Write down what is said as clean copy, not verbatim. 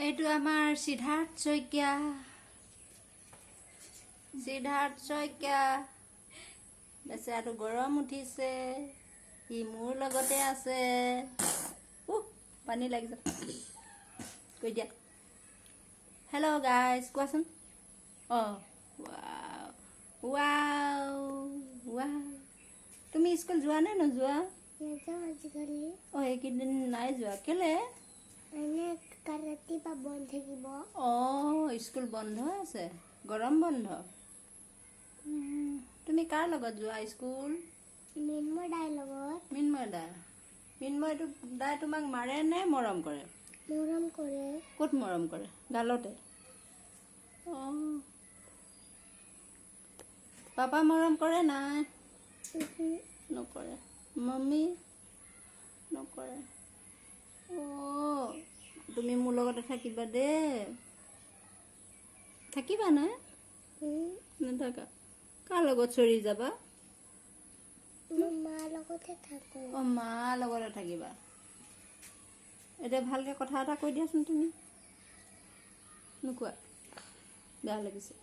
এইটো আমাৰ সিদ্ধাৰ্থ শইকীয়া। বেচেৰাটো গৰম উঠিছে, সি মোৰ লগতে আছে। পানী লাগিছে কৈ দিয়া। হেল্ল' গাইজ কোৱাচোন। তুমি স্কুল যোৱা নে নোযোৱা? এইকেইদিন নাই যোৱা, কেলে? স্কুল বন্ধ আছে, গৰম বন্ধ। তুমি কাৰ লগত যোৱা স্কুল? মিন্ময় দাইৰ লগত। মিন্ময় দাই তোমাক মাৰে নে মৰম কৰে? মৰম কৰে। ক'ত মৰম কৰে? গালতে। পাপা মৰম কৰে নাই? নকৰে। মম্মী নকৰে। তুমি মোৰ লগতে থাকিবা দেই। থাকিবা না? নাথাকা। কাৰ লগত চৰি যাবা? মাৰ লগতে থাকো। মাৰ লগতে থাকিবা। এতিয়া ভালকে কথা এটা কৈ দিয়াচোন তুমি। নোকোৱা? বেয়া লাগিছে।